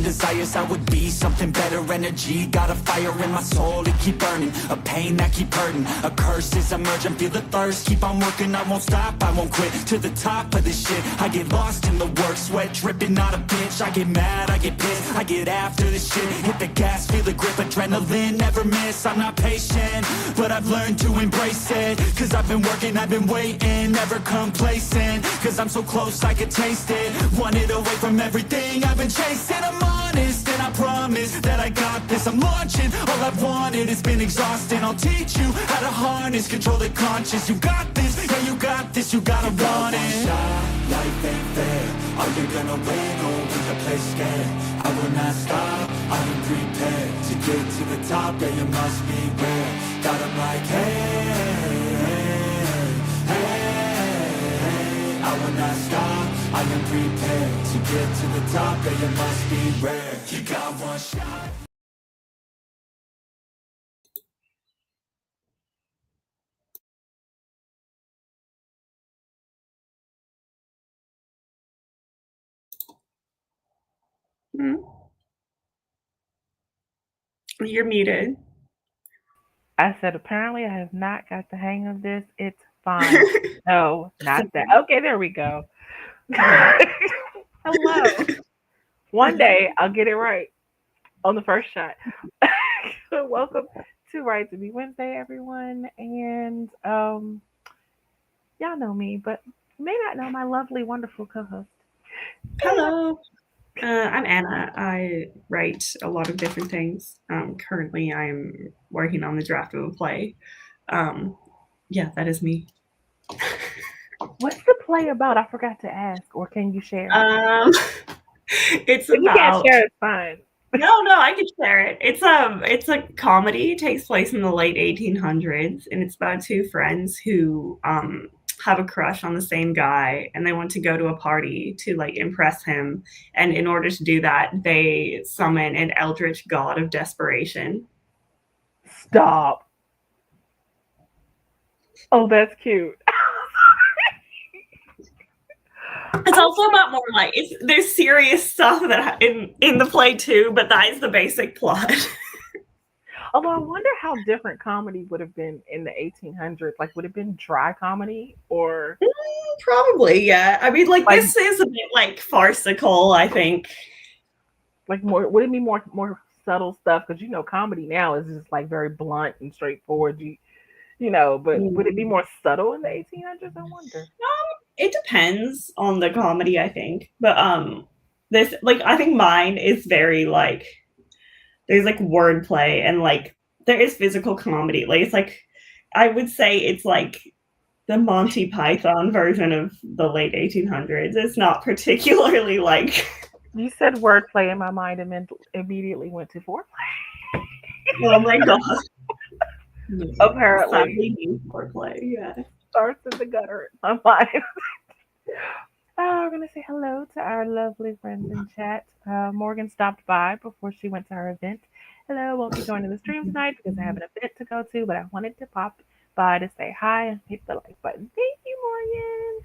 desires, I would be something better. Energy, got a fire in my soul to keep burning, a pain that keep hurting, a curse is emerging. Feel the thirst, keep on working, I won't stop, I won't quit. To the top of this shit, I get lost in the work, sweat dripping, not a bitch. I get mad, I get pissed, I get after this shit. Hit the gas, feel the grip, adrenaline, never miss. I'm not patient, but I've learned to embrace it. Cause I've been working, I've been waiting, never complacent. Cause I'm so close, I could taste it. Wanted away from everything I've been chasing. I'm honest, and I promise that I got this. I'm launching, all I've wanted has been exhausting. I'll teach you how to harness, control the conscious. You got this, yeah you got this, you gotta want it. Shot, life ain't fair. Are you gonna win or will you play scared? I will not stop, I am prepared. To get to the top, yeah you must be rare. Got 'em like hey, I will not stop, I am prepared. To get to the top, yeah you must be rare. You got one shot. You're muted. I said, apparently I have not got the hang of this. It's fine. No, not that. Okay, there we go. Hello. One day I'll get it right on the first shot. Welcome to Right to Be Wednesday, everyone. And y'all know me, but may not know my lovely, wonderful co-host. Hello. I'm Anna. I write a lot of different things. Currently, I'm working on the draft of a play. Yeah, that is me. What's the play about? I forgot to ask, or can you share? It's if about. You can't share, it's fine. No, I can share it. It's a comedy. It takes place in the late 1800s, and it's about two friends who have a crush on the same guy, and they want to go to a party to like impress him. And in order to do that, they summon an eldritch god of desperation. Stop. Oh, that's cute. It's also about more like there's serious stuff that in the play too, but that is the basic plot. Although I wonder how different comedy would have been in the 1800s. Like, would it have been dry comedy or? Probably, yeah. I mean, like this is a bit like farcical, I think. Like more, would it be more subtle stuff? Because comedy now is just like very blunt and straightforward. But would it be more subtle in the 1800s? I wonder. It depends on the comedy, I think. But this I think mine is very like there's like wordplay and like there is physical comedy. Like it's like I would say it's like the Monty Python version of the late 1800s. It's not particularly like. You said wordplay, and my mind immediately went to foreplay. Oh my god! Apparently, foreplay. Yeah, starts in the gutter. My mind. We're going to say hello to our lovely friends in chat. Morgan stopped by before she went to her event. Hello, won't be joining the stream tonight because I have an event to go to, but I wanted to pop by to say hi and hit the like button. Thank you, Morgan.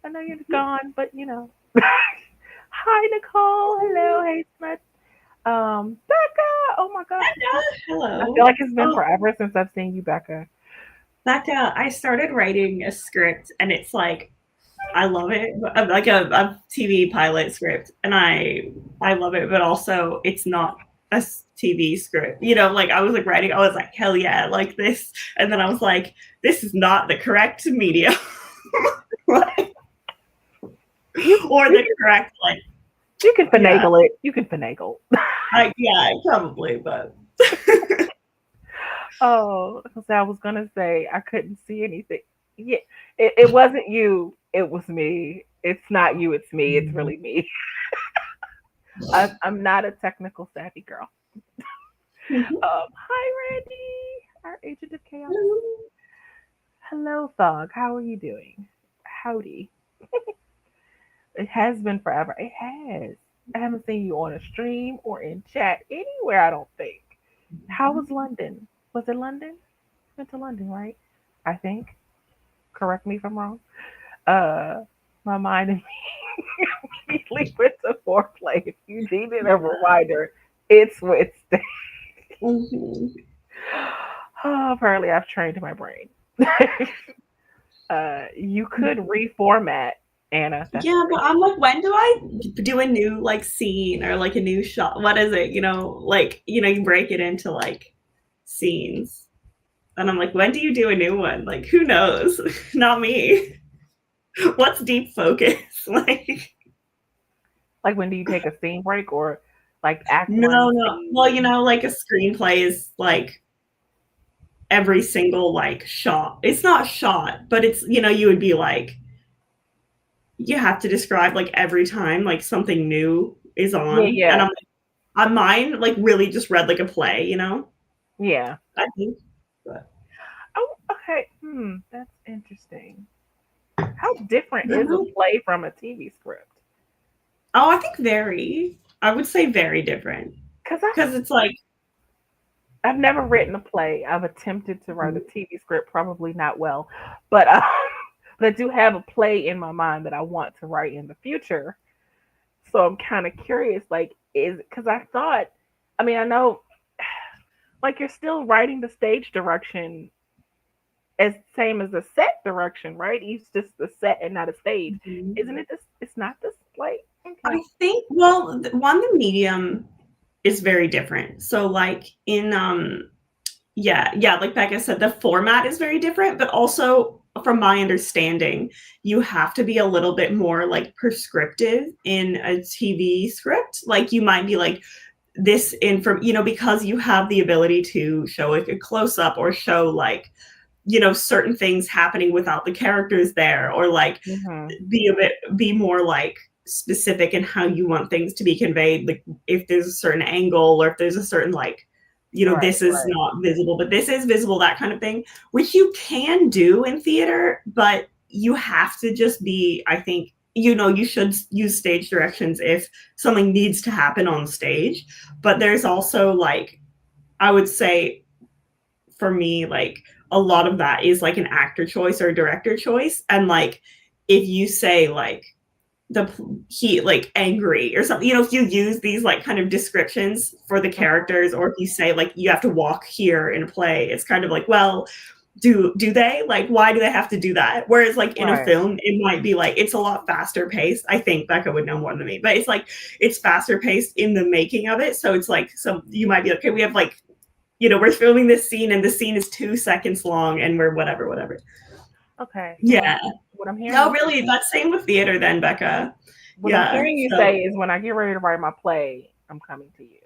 I know you're gone, but Hi, Nicole. Hello. Hey, Smith. Becca. Oh my God. Hello. I feel like it's been forever since I've seen you, Becca. Becca, I started writing a script and it's like, I love it, like a TV pilot script, and I love it, but also it's not a TV script. Like I was like writing, I was like, hell yeah, like this, and then I was like, this is not the correct medium, or the correct like. You can finagle it. You can finagle. Yeah, probably, but. Oh, I was gonna say I couldn't see anything. Yeah, it wasn't you. It was me. It's not you. It's me. It's really me. I'm not a technical savvy girl. Hi, Randy, our agent of chaos. Hello, Thug. How are you doing? Howdy. It has been forever. It has. I haven't seen you on a stream or in chat anywhere, I don't think. How was London? Was it London? Went to London, right? I think. Correct me if I'm wrong. My mind and me. Immediately went to foreplay. If you needed a reminder, it's Wednesday. Mhm. Oh, apparently, I've trained my brain. You could reformat Anna. That's Yeah, but great. I'm like, when do I do a new like scene or like a new shot? What is it? Like you break it into like scenes, and I'm like, when do you do a new one? Like, who knows? Not me. What's deep focus? Like, Like, when do you take a scene break or like act one no, no. scene? Well, like a screenplay is like every single like shot. It's not shot, but it's you would be like you have to describe like every time like something new is Yeah, on, and yeah, I'm on mine like really just read like a play. yeah. I think. But Oh, okay. That's interesting. How different is a oh, play from a TV script? I think very. I would say very different Because because it's like I've never written a play. I've attempted to write a TV script, probably not well, but but I do have a play in my mind that I want to write in the future. So I'm kind of curious, like, is because I thought, I mean, I know, like, you're still writing the stage direction as same as the set direction, right? It's just the set and not a stage, mhm. isn't it? This, it's not this like I okay, think well, the medium is very different. So like in yeah, like Becca said, the format is very different, but also from my understanding, you have to be a little bit more like prescriptive in a TV script. Like you might be like this in from because you have the ability to show like a close up or show like certain things happening without the characters there, or like mm-hmm. be more like specific in how you want things to be conveyed, like if there's a certain angle or if there's a certain like Right, this is right, not visible but this is visible, that kind of thing, which you can do in theater, but you have to just be, I think, you should use stage directions if something needs to happen on stage, but there's also like, I would say for me, like a lot of that is like an actor choice or a director choice. And like if you say like the he like angry or something, if you use these like kind of descriptions for the characters, or if you say like you have to walk here in a play, it's kind of like, well, do they, like, why do they have to do that? Whereas like in a right. film it might be like it's a lot faster paced. I think Becca would know more than me, but it's like it's faster paced in the making of it, so it's like, so you might be like, okay, we have like we're filming this scene and the scene is 2 seconds long and we're whatever. Okay, so Yeah. what I'm hearing No, you really, that's same with theater then, Becca. what I'm Yeah. hearing you So say is when I get ready to write my play, I'm coming to you.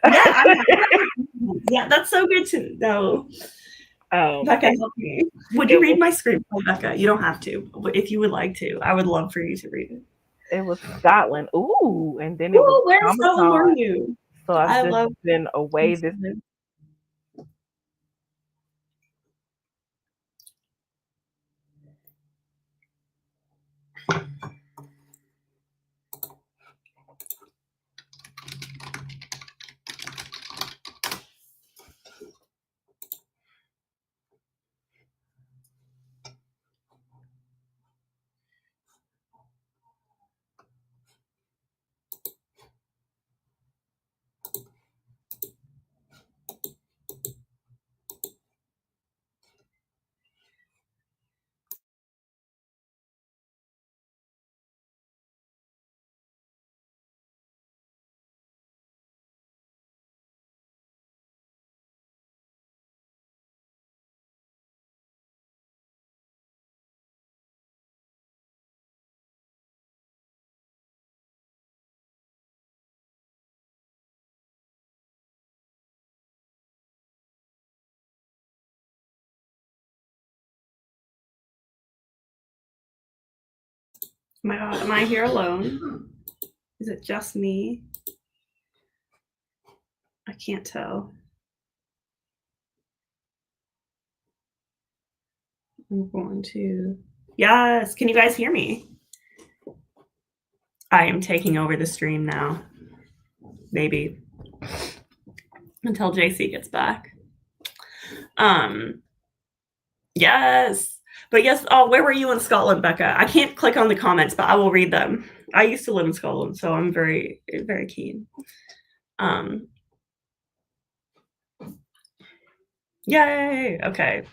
yeah, Okay. yeah, that's so good to know. Becca, it, help me. Would you it read was my screenplay, Becca? You don't have to. If you would like to, I would love for you to read it. it was Scotland. Ooh, and then it was Oh, where in Comic Scotland Con. were you? So I've I just love been away this Scotland. Oh my God, am I here alone? Is it just me? I can't tell. I'm going to. Yes. Can you guys hear me? I am taking over the stream now. Maybe until JC gets back. Um, yes. But yes, oh, where were you in Scotland, Becca? I can't click on the comments, but I will read them. I used to live in Scotland, so I'm very, very keen. Yay! Okay.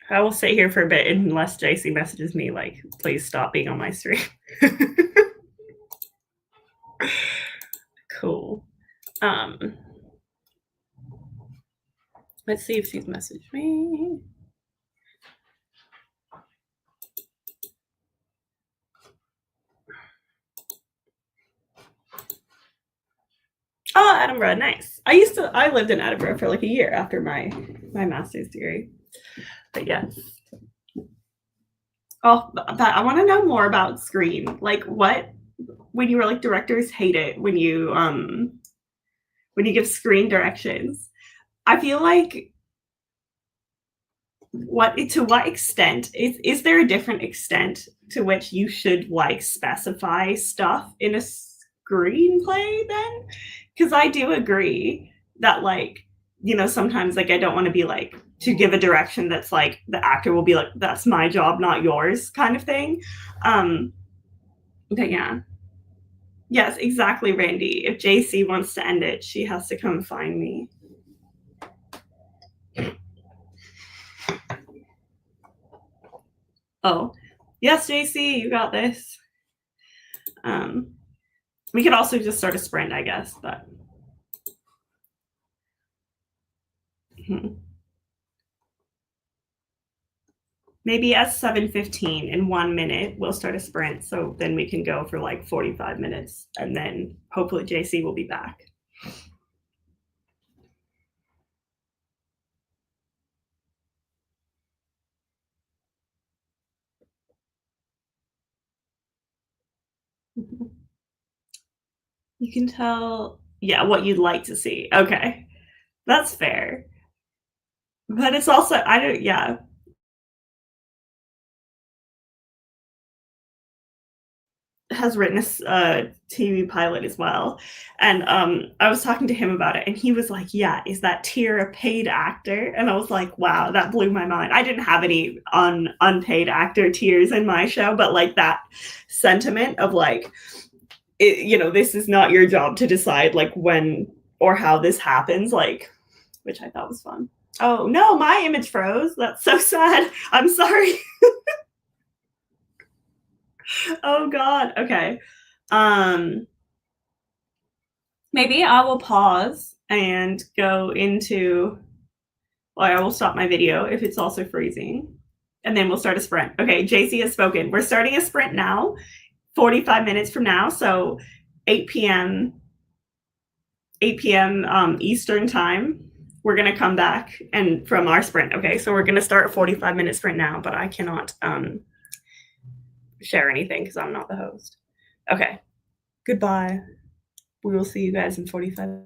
I will sit here for a bit unless JC messages me like, please stop being on my stream. Cool. Let's see if she's messaged me. Oh, Edinburgh, nice. I lived in Edinburgh for like a year after my master's degree. But yes. Oh, but I want to know more about Screen. Like, what when you were like directors hate it when you give screen directions. I feel like to what extent is there a different extent to which you should like specify stuff in a screenplay then? Because I do agree that like, you know, sometimes like I don't want to be like to give a direction that's like the actor will be like, that's my job, not yours kind of thing. But yeah. Yes, exactly, Randy. If JC wants to end it, she has to come find me. Oh, yes, JC, you got this. We could also just start a sprint, I guess, but maybe at 7:15 in 1 minute we'll start a sprint, so then we can go for like 45 minutes, and then hopefully JC will be back. You can tell, yeah, what you'd like to see. Okay, that's fair. But it's also, I don't, yeah. Has written a TV pilot as well, and I was talking to him about it, and he was like, "Yeah, is that Tyr a paid actor?" And I was like, "Wow, that blew my mind." I didn't have any unpaid actor Tyrs in my show, but like that sentiment of like, you know, this is not your job to decide like when or how this happens, like, which I thought was fun. Oh no, my image froze. That's so sad. I'm sorry. Oh God. Okay. Maybe I will pause and go into, well, I will stop my video if it's also freezing, and then we'll start a sprint. Okay, JC has spoken. We're starting a sprint now, 45 minutes from now, so 8 p.m. Eastern time. We're gonna come back and from our sprint. Okay, so we're gonna start a 45-minute sprint now, but I cannot share anything because I'm not the host. Okay, goodbye. We will see you guys in 45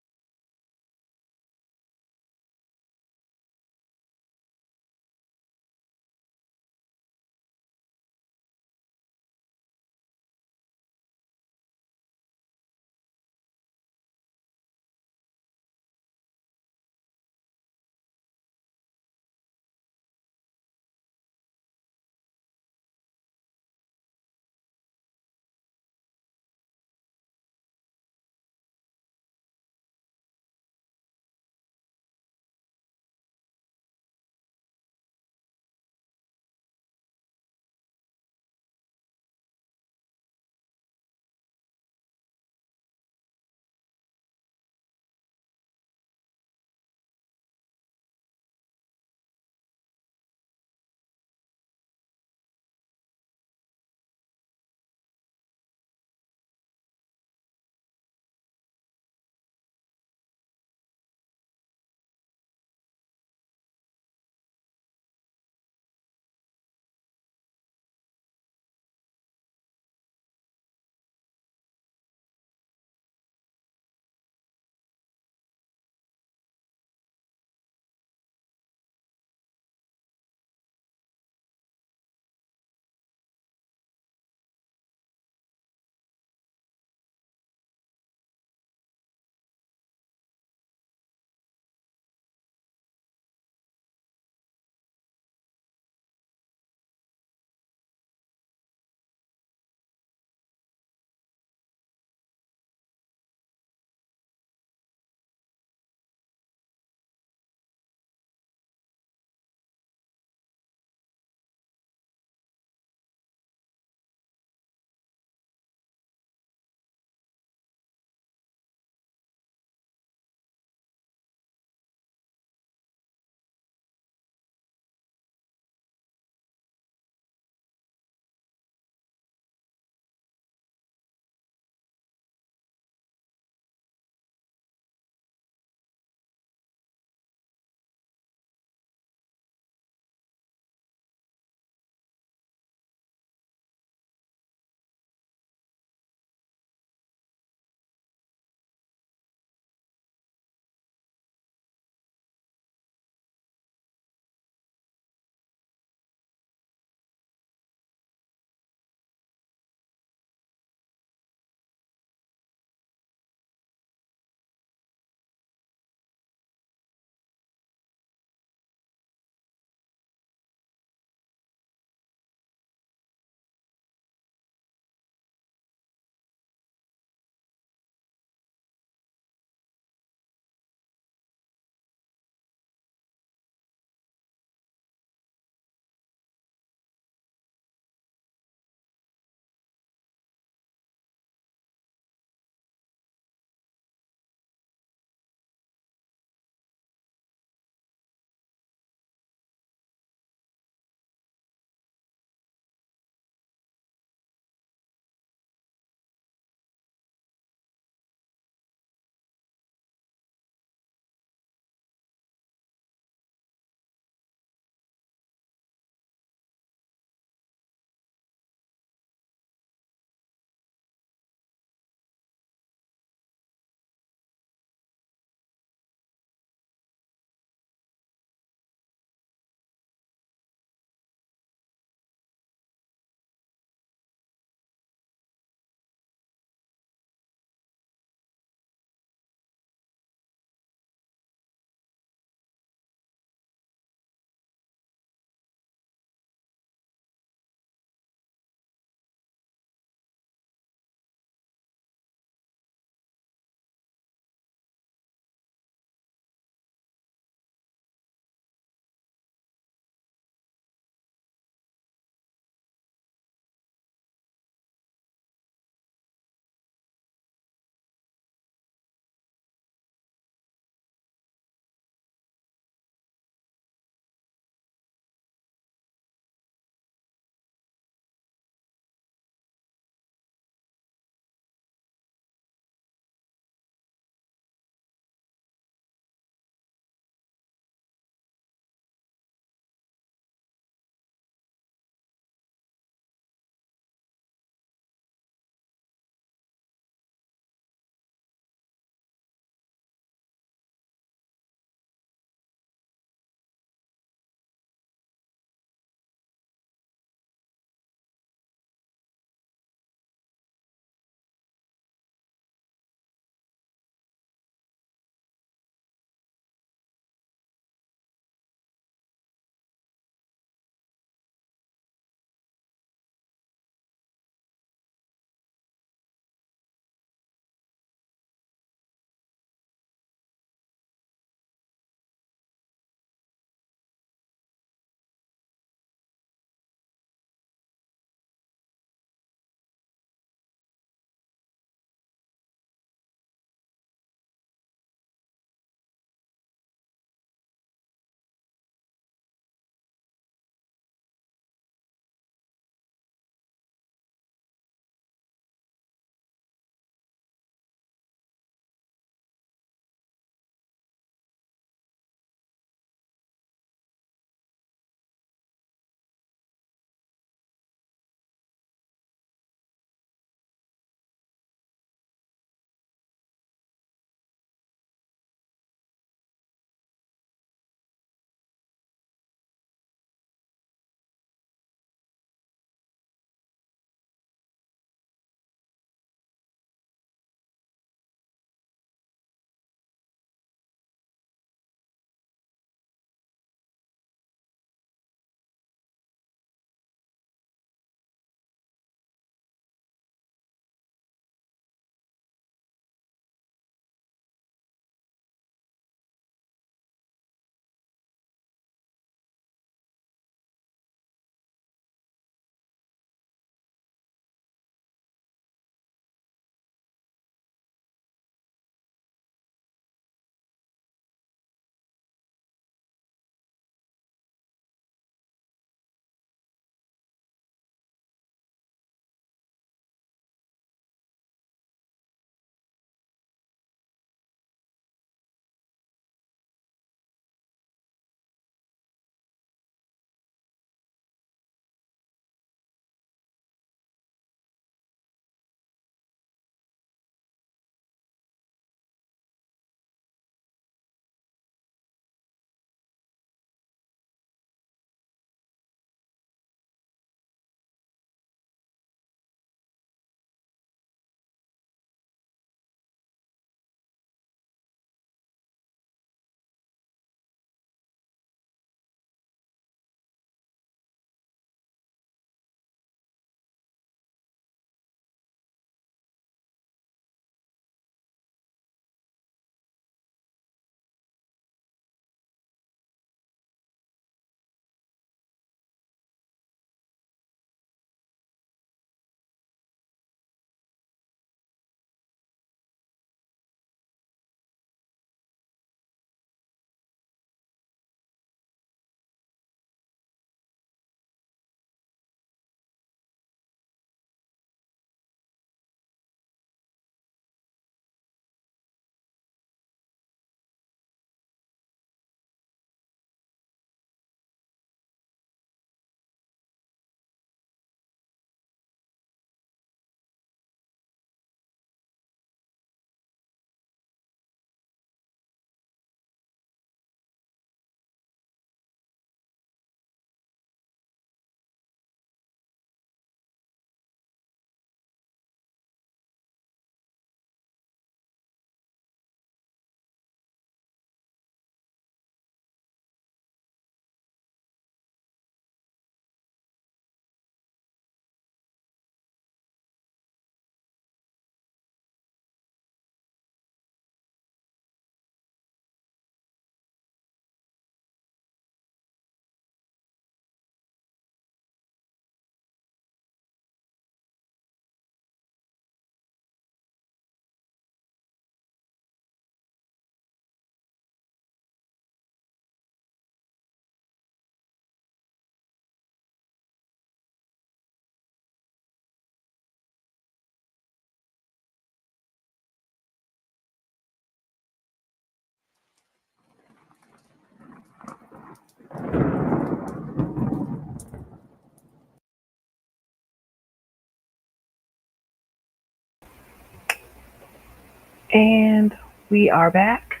And we are back.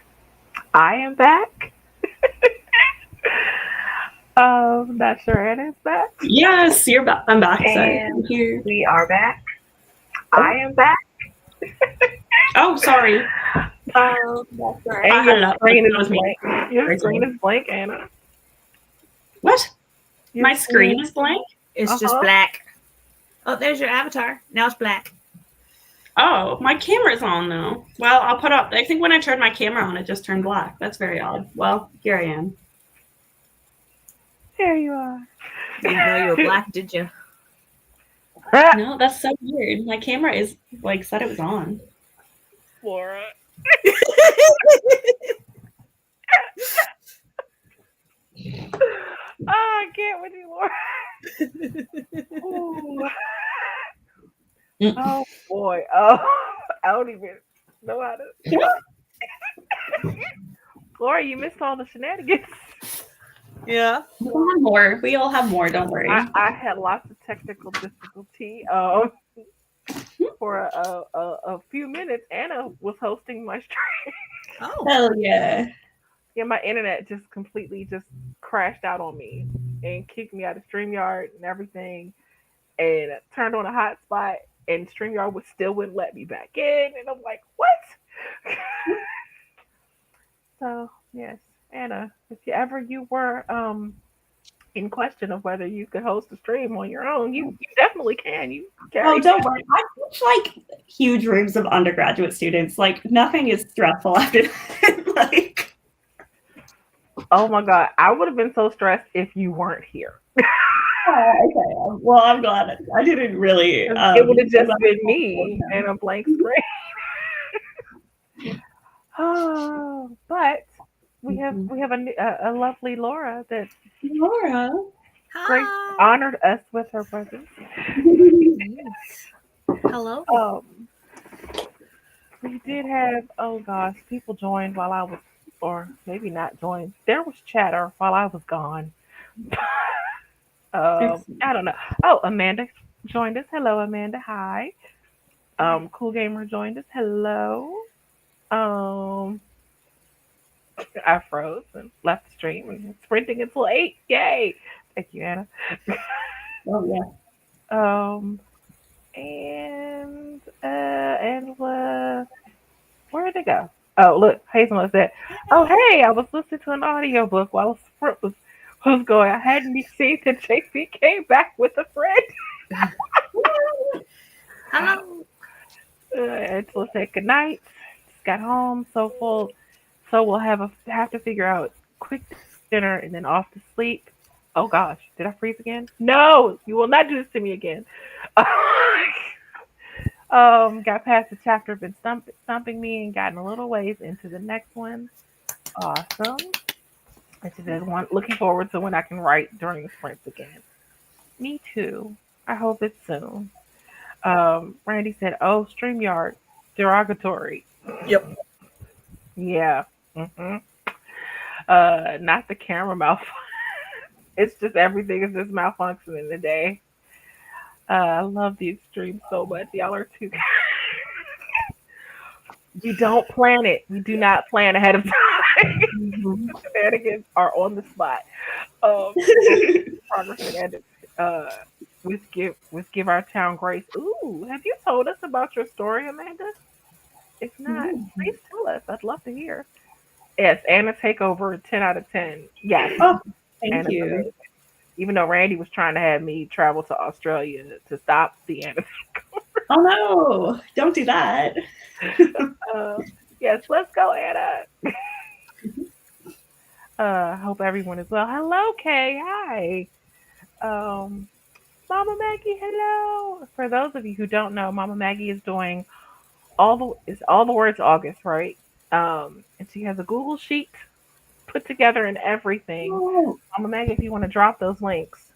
I am back. Not sure Anna's back. Yes, you're back. I'm back. Sorry. I'm And here. we are back. I am back. Oh, sorry. That's right. And Hello. your screen That is was me. blank. Your screen is blank, Anna. What? Your My screen is blank? It's just black. Oh, there's your avatar. Now it's black. Oh, my camera's on though. Well, I'll put up. I think when I turned my camera on, it just turned black. That's very odd. Well, here I am. There you are. You didn't know you were black, did you? No, that's so weird. My camera is like said it was on. Laura. Oh, I can't with you, Laura. Oh boy. Oh, I don't even know how to. Laura, you missed all the shenanigans. Yeah. We'll have more. We all have more. Don't worry. I had lots of technical difficulty. For a few minutes, Anna was hosting my stream. Oh. Hell yeah. Yeah, my internet just completely just crashed out on me and kicked me out of StreamYard and everything, and turned on a hotspot, and StreamYard wouldn't let me back in, and I'm like, what? So yes, Anna, if you were in question of whether you could host a stream on your own, you definitely can. Oh, don't worry. I teach like huge rooms of undergraduate students. Like nothing is stressful after that. Like, oh my god, I would have been so stressed if you weren't here. okay. Well, I'm glad I didn't really. It would have just been me and a blank screen. Oh, but we have a lovely Laura that Laura honored us with her presence. Hello. We did have, oh gosh, people joined while I was, or maybe not joined. There was chatter while I was gone. I don't know. Oh, Amanda joined us. Hello, Amanda. Hi. Cool Gamer joined us. Hello. I froze and left the stream and sprinting until 8. Yay! Thank you, Anna. Oh yeah. And Angela, where did it go? Oh, look, Hazelnut said, "Oh, hey, I was listening to an audiobook while the sprint was going. I hadn't seen that JP came back with a friend." Hello. Angela said, "Good night. Just got home, so full. So we'll have to figure out quick dinner and then off to sleep." Oh gosh, did I freeze again? No, you will not do this to me again. Got past the chapter, been stumping me and gotten a little ways into the next one. Awesome. And she says, looking forward to when I can write during the sprints again. Me too. I hope it's soon. Randy said, "Oh, StreamYard, derogatory." Yep. Yeah. Mm-hmm. Not the camera malfunction. It's just everything is just malfunctioning today. I love these streams so much. Y'all are too. You don't plan it. You do not plan ahead of time. Shenanigans are on the spot. Progress and with give our town grace. Ooh, have you told us about your story, Amanda? If not, please tell us. I'd love to hear. Yes, Anna takeover, 10 out of 10. Yes. Oh, thank Anna's you. amazing. Even though Randy was trying to have me travel to Australia to stop the Anna takeover. Oh no! Don't do that. Yes, let's go, Anna. Hope everyone is well. Hello, Kay. Hi. Mama Maggie, hello. For those of you who don't know, Mama Maggie is doing all the words August, right? And she has a Google sheet put together and everything. Oh. Mama Maggie, if you want to drop those links.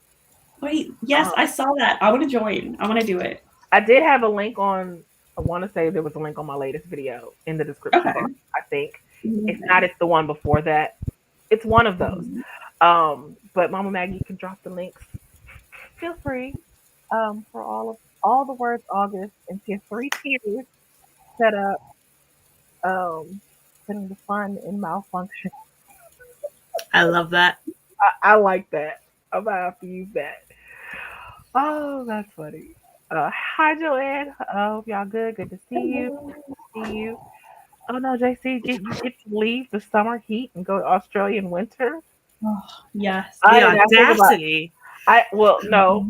Wait, yes, I saw that. I want to join. I want to do it. I did have a link on. I want to say there was a link on my latest video in the description Okay. box. I think if not, it's the one before that. It's one of those. But Mama Maggie, you can drop the links. Feel free. For all the words August, and she has 3 tiers set up. putting the fun in malfunction. I love that. I like that. I'm gonna have to use that. Oh, that's funny. Hi, Joanne. Hope y'all good. Good to see you. Good to see you. Oh no, JC, you get to leave the summer heat and go to Australia in winter? Oh, yes. I The did not think about. audacity. No,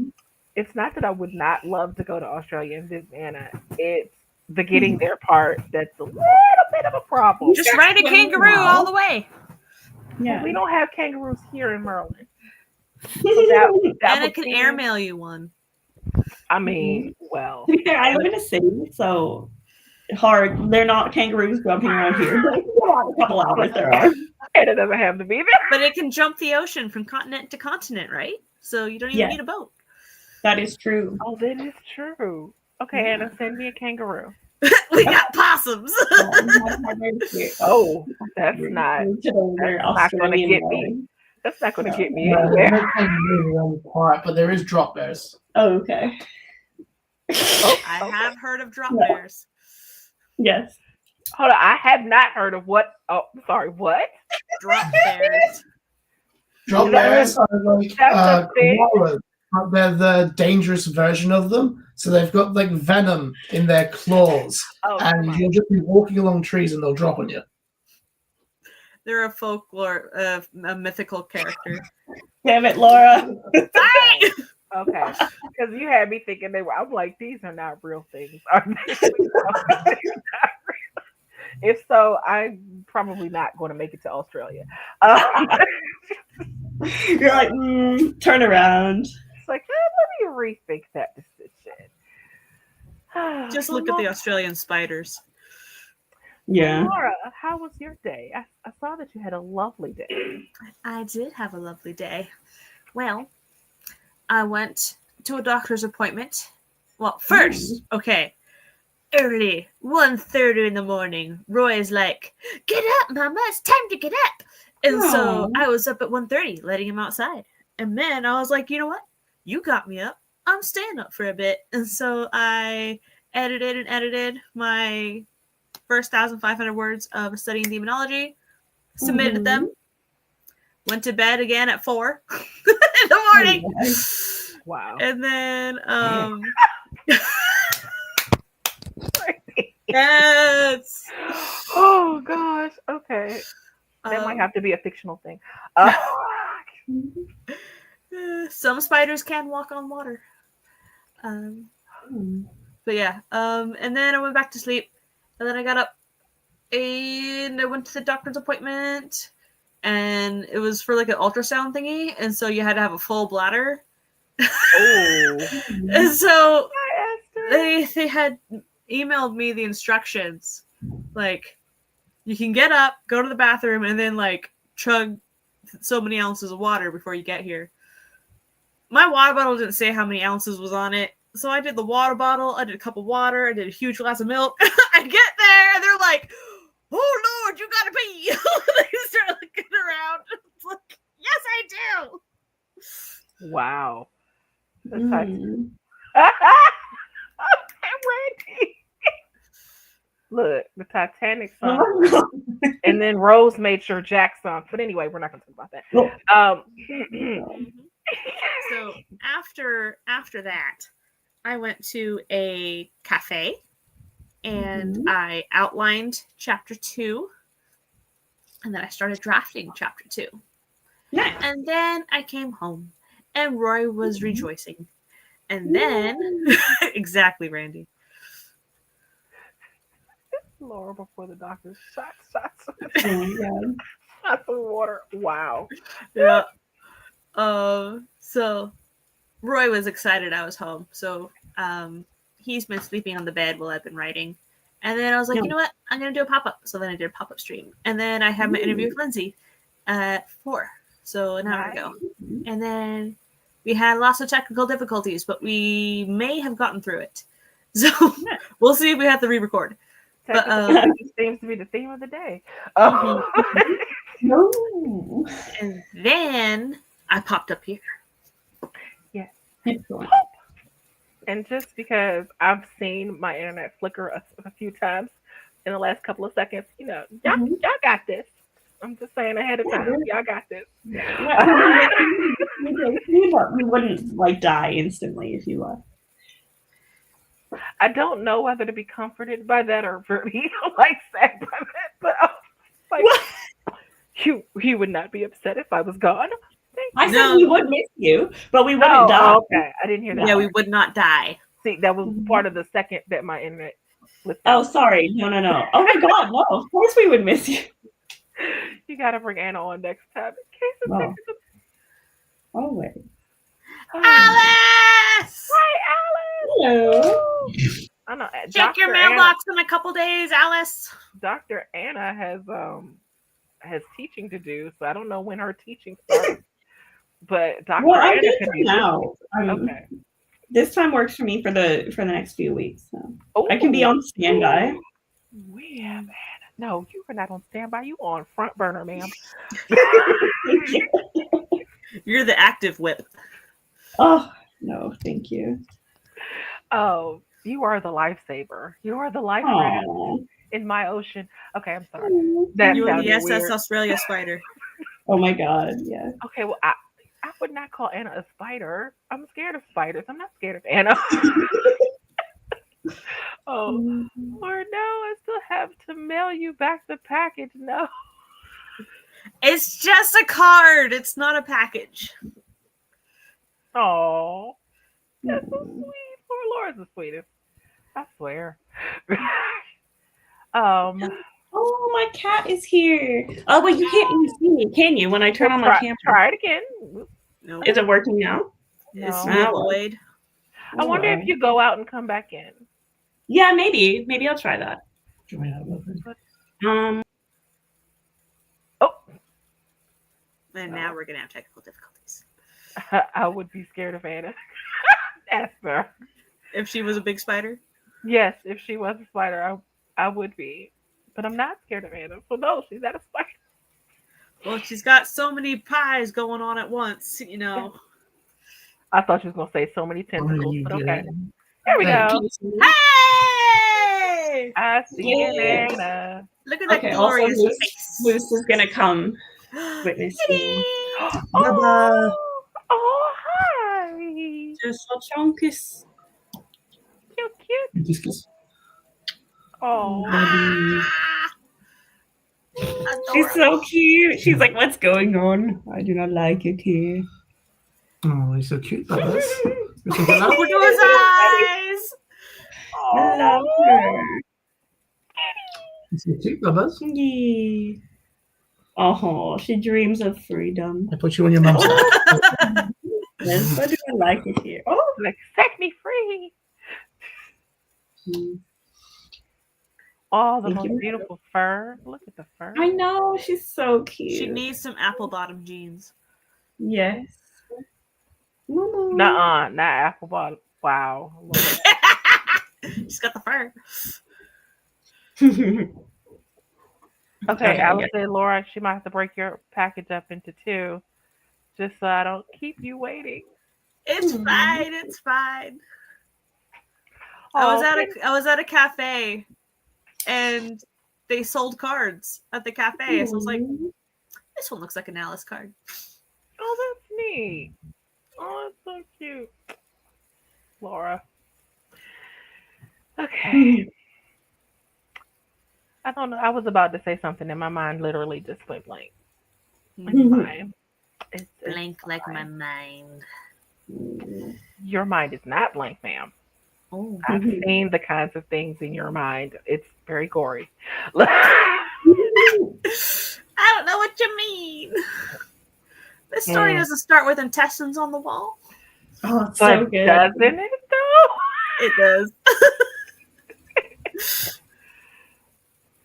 it's not that I would not love to go to Australia and visit Anna. It's the getting there part that's a little bit of a problem. Just ride a kangaroo all the way. Well, we don't have kangaroos here in Maryland. So that Anna would can be, airmail you one. I mean, well, To be fair, I live in a city, so hard. They're not kangaroos jumping around here. A couple hours there are. Anna doesn't have to be there. But it can jump the ocean from continent to continent, right? So you don't even need a boat. That is true. Oh, that is true. Okay, Anna, send me a kangaroo. We got possums. Oh, that's not going to get me. That's not going to get me anywhere. No kangaroo on the part, but there is drop bears. Oh, okay. I have heard of drop bears. Yes. Hold on, I have not heard of what? Oh, sorry, what? Drop bears. Drop bears are like koalas, but they're the dangerous version of them. So they've got like venom in their claws, and you'll just be walking along trees and they'll drop on you. They're a folklore, a mythical character. Damn it, Laura. Sorry. Okay, because you had me thinking they were. I'm like, these are not real things. Are they? If so, I'm probably not going to make it to Australia. You're like, turn around. It's like, let me rethink that decision. Just look at the Australian spiders. Yeah. Laura, how was your day? I saw that you had a lovely day. I did have a lovely day. Well, I went to a doctor's appointment. Well, first, okay, early, 1:30 in the morning, Roy's like, "Get up, Mama, it's time to get up." And so I was up at 1:30, letting him outside. And then I was like, you know what? You got me up. I'm staying up for a bit. And so I edited my first 1,500 words of studying demonology, submitted them, went to bed again at 4 in the morning. Wow. And then, yes. Oh gosh. Okay. That might have to be a fictional thing. Some spiders can walk on water. But yeah. And then I went back to sleep. And then I got up and I went to the doctor's appointment. And it was for like an ultrasound thingy. And so you had to have a full bladder. Oh. And so they had emailed me the instructions. Like, you can get up, go to the bathroom, and then like chug so many ounces of water before you get here. My water bottle didn't say how many ounces was on it. So I did the water bottle, I did a cup of water, I did a huge glass of milk. I get there, and they're like, "Oh Lord, you gotta pee." They start looking around. It's like, yes, I do. Wow. Okay, Randy. Look, the Titanic song. And then Rose made sure Jack sung. But anyway, we're not going to talk about that. So after that, I went to a cafe and I outlined chapter 2. And then I started drafting chapter 2. Nice. And then I came home and Roy was rejoicing. And then, exactly, Randy. Laura before the doctor. Shots. Shots of water. Wow. Yeah. So Roy was excited I was home. So he's been sleeping on the bed while I've been writing. And then I was like, you know what? I'm going to do a pop-up. So then I did a pop-up stream. And then I had my interview with Lindsay at 4. So an hour ago. And then we had lots of technical difficulties, but we may have gotten through it. So we'll see if we have to re-record. But seems to be the theme of the day. No. And then I popped up here. Yes. And just because I've seen my internet flicker a few times in the last couple of seconds. Y'all Mhm. got this. I'm just saying ahead of time. Y'all got this. We wouldn't like die instantly if you left. I don't know whether to be comforted by that or be like sad by that, but I was like, you would not be upset if I was gone. I said we would miss you, but we wouldn't die. Okay, I didn't hear that. Yeah, we would not die. See, that was part of the second that my internet flipped Oh, out. sorry. No. Oh my God, no. Of course we would miss you. You gotta bring Anna on next time. Oh. Always. Alice! Hi, Alice! Hello. I know. Check your mailbox in a couple days, Alice. Dr. Anna has teaching to do, so I don't know when her teaching starts. But Dr. I'm Anna good can for be now. okay. This time works for me for the next few weeks. So I can be on standby. We have Anna. No, you are not on standby. You on front burner, ma'am. You're the active whip. Oh no, thank you. Oh, you are the lifesaver. You are the life raft in my ocean. Okay, I'm sorry. That You are the SS weird. Australia spider. Oh my God, yeah. Okay, well, I would not call Anna a spider. I'm scared of spiders. I'm not scared of Anna. Oh, Lord, no, I still have to mail you back the package. No. It's just a card. It's not a package. Oh, that's so sweet. Poor Laura's the sweetest. I swear. Oh, my cat is here. Oh, but you can't even see me, can you? When I turn on my camera. Try it again. No. Is it working now? It's No. void. I wonder if you go out and come back in. Yeah, maybe. Maybe I'll try that. Oh. And now we're gonna have technical difficulties. I would be scared of Anna. Esther. If she was a big spider? Yes, if she was a spider, I would be. But I'm not scared of Anna. So no, she's not a spider. Well, she's got so many pies going on at once, you know. I thought she was gonna say so many tentacles, but okay. There we go. Hey! I see you, Anna. Look at that glorious face. Moose is gonna come witness you. Oh, hi. Just a chunkus. Cute. Oh. She's so cute. She's like, what's going on? I do not like it here. Oh, he's so cute. That is. Look at his eyes. I love her. He's so cute, Bubba's. Yeah. Oh, she dreams of freedom. I put you on your mum's lap. Yes, I do not like it here. Oh, Like, set me free. Oh, the most beautiful fur. Look at the fur. I know. She's so cute. She needs some apple bottom jeans. Yes. Nuh-uh, not apple bottom. Wow. She's got the fur. Okay, Alice said, Laura, she might have to break your package up into two, just so I don't keep you waiting. It's fine. It's fine. I was at a cafe, and they sold cards at the cafe. So I was like, this one looks like an Alice card. Oh, that's neat. Oh, that's so cute. Laura. Okay. I don't know. I was about to say something and my mind literally just went blank. It's Blank like my mind. Your mind is not blank, ma'am. Oh. I've seen the kinds of things in your mind. It's very gory. I don't know what you mean. This story doesn't start with intestines on the wall. Oh, it's so good. Doesn't it though? It does.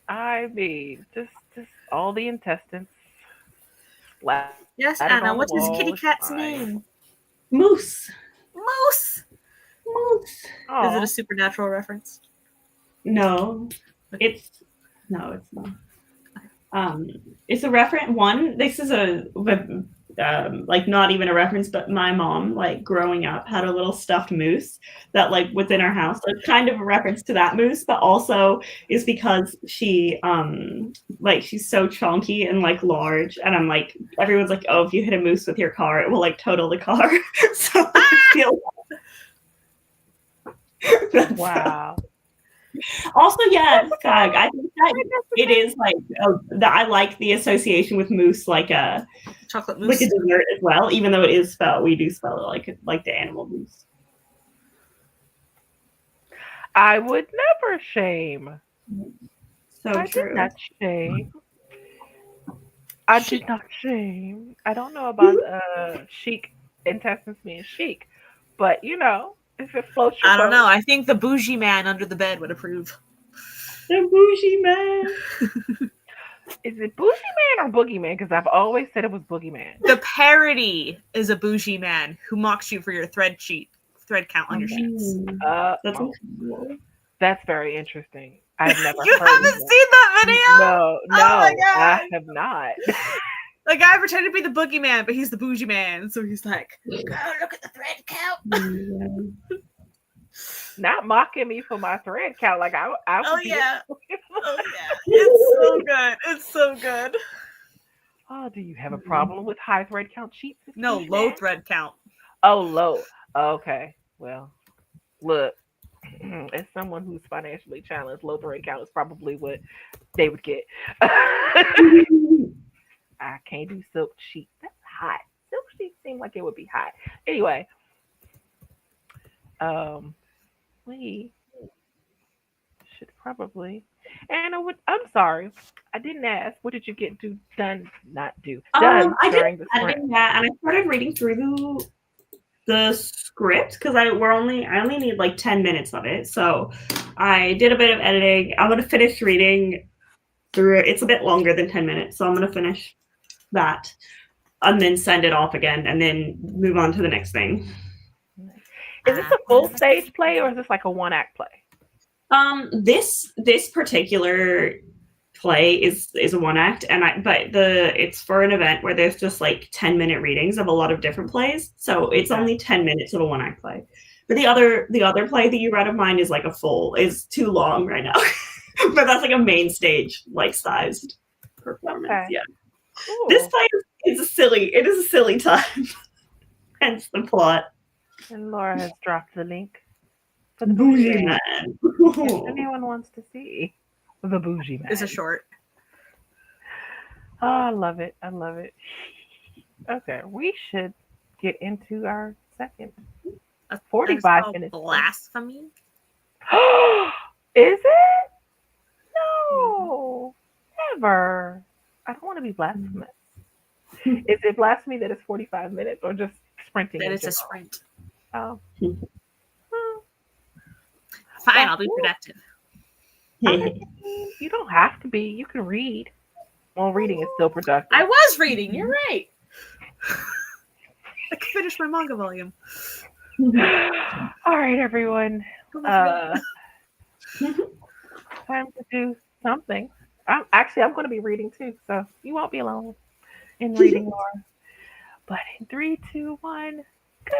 I mean, just all the intestines. Yes, Anna. What's this kitty cat's name? Moose. Moose. Moose. Aww. Is it a supernatural reference? No, it's not. It's a reference. One, this is like not even a reference, but my mom, like growing up, had a little stuffed moose that like was in our house. So it's kind of a reference to that moose, but also is because she like she's so chunky and like large, and I'm like everyone's like, oh, if you hit a moose with your car, it will like total the car. So I feel Wow. also, yeah, Fag. I think that it is like that. I like the association with moose, like a Chocolate like a mousse. dessert as well. Even though it is spelled, we do spell it like the animal moose. I would never shame. So I true. did not shame. I did not shame. I don't know about chic intestines being chic, but you know, if it floats your I don't boat. know. I think the bougie man under the bed would approve. The bougie man. Is it bougie man or boogeyman? Because I've always said it was boogeyman. The parody is a bougie man who mocks you for your thread count on your sheets. That's very interesting. I've never You heard haven't of that. seen that video? No, Oh my God. I have not. The guy pretended to be the boogeyman, but he's the bougie man. So he's like, girl, look at the thread count. Not mocking me for my thread count. Like I Oh would be yeah. Oh yeah. It's so good. It's so good. Oh, do you have a problem with high thread count sheets? No, low thread count. Oh, low. Okay. Well, look, as someone who's financially challenged, low thread count is probably what they would get. I can't do silk sheets. That's hot. Silk sheets seem like it would be hot. Anyway, we should probably. And I'm sorry, I didn't ask. What did you get done? Not do done during the sprint? And I started reading through the script because I only need like 10 minutes of it. So I did a bit of editing. I'm gonna finish reading through it. It's a bit longer than 10 minutes, so I'm gonna finish that and then send it off again and then move on to the next thing. Is this a full stage play or is this like a one act play? This particular play is a one act, it's for an event where there's just like 10-minute readings of a lot of different plays, so it's only 10 minutes of a one act play. But the other play that you read of mine is like is too long right now. But that's like a main stage like sized performance. Okay. Yeah. Cool. This play is a silly time. Hence the plot. And Laura has dropped the link for the Bougie Man. If anyone wants to see the Bougie Man. It's a short. Oh, I love it. Okay, we should get into our second 45 minutes. Blasphemy? Is it? No, never. I don't want to be blasphemous. Is it blasphemy that it's 45 minutes or just sprinting? That it's a sprint. Oh. Fine, I'll be productive. You don't have to be. You can read. Well, reading is still productive. I was reading. You're right. I can finish my manga volume. All right, everyone. Time to do something. I'm going to be reading too, so you won't be alone in reading, Laura. But in 3, 2, 1, go.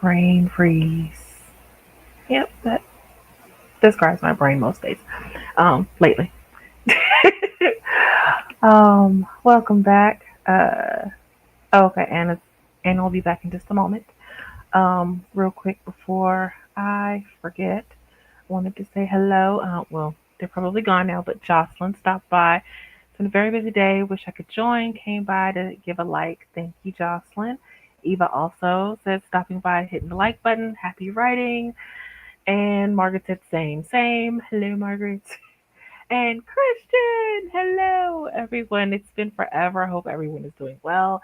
Brain freeze. Yep, that describes my brain most days. Lately. Welcome back. Okay, Anna will be back in just a moment. Real quick before I forget, I wanted to say hello. Well, they're probably gone now, but Jocelyn stopped by. It's been a very busy day. Wish I could join. Came by to give a like. Thank you, Jocelyn. Eva also said stopping by, hitting the like button. Happy writing. And Margaret said same, same. Hello, Margaret. And Christian, hello, everyone. It's been forever. I hope everyone is doing well.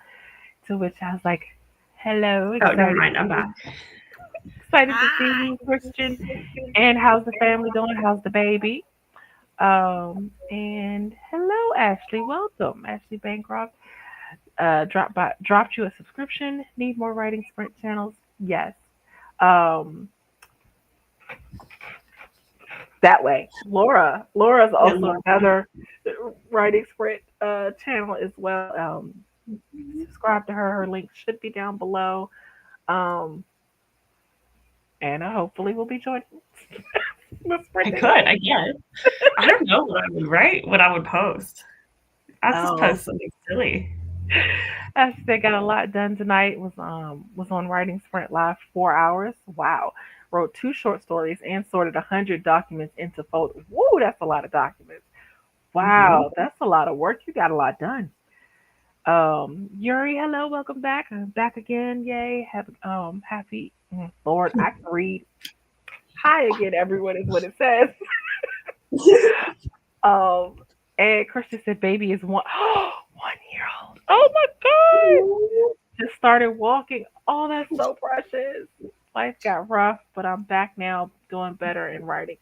To which I was like, hello. Oh, never mind. I'm back. Excited to see you, Christian. And how's the family doing? How's the baby? And hello, Ashley. Welcome, Ashley Bancroft. Dropped you a subscription. Need more writing sprint channels? Yes. That way. Laura's also another writing sprint channel as well. Subscribe to her. Her link should be down below. Anna hopefully will be joining. I could, I guess. I don't know what I would write, what I would post. I just post something silly. They got a lot done tonight. Was on Writing Sprint Live 4 hours. Wow. Wrote 2 short stories and sorted 100 documents into folders. Woo, that's a lot of documents. Wow, that's a lot of work. You got a lot done. Yuri, hello, welcome back. I'm back again. Yay. Happy Lord, I can read. Hi again, everyone is what it says. And Christian said baby is 1 year old. Oh my god. Just started walking. Oh, that's so precious. Life got rough, but I'm back now doing better in writing.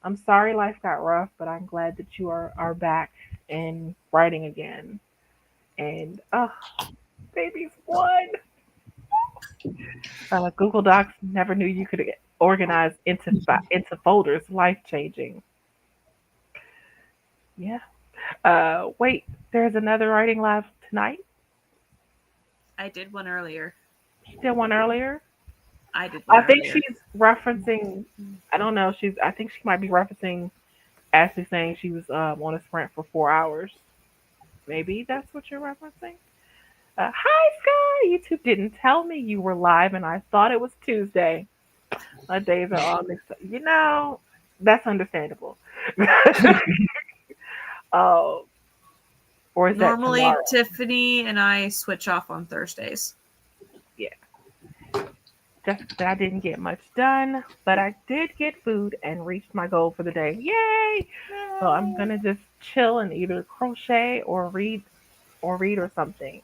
I'm sorry life got rough, but I'm glad that you are back and writing again. And baby's 1. Google Docs, never knew you could organize into folders. Life changing. Yeah. Wait, there's another writing live tonight? I did one earlier. You did one earlier? I did one think earlier. she's referencing, I don't know, I think she might be referencing Ashley saying she was on a sprint for 4 hours. Maybe that's what you're referencing? Hi, Sky! YouTube didn't tell me you were live, and I thought it was Tuesday. My days are all mixed up. You know, that's understandable. Or is Normally, that tomorrow? Tiffany and I switch off on Thursdays. Yeah. Just that I didn't get much done, but I did get food and reached my goal for the day. Yay! So I'm gonna just chill and either crochet or read or something.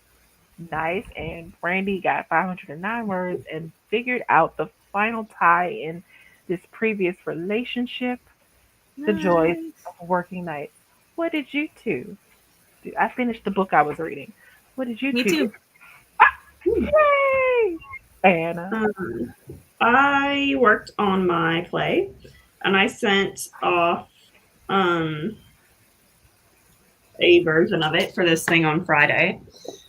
Nice. And Brandy got 509 words and figured out the final tie in this previous relationship. The joys of a working night. What did you two do? I finished the book I was reading. What did you Me two too. do? Yay! Anna. I worked on my play, and I sent off a version of it for this thing on Friday,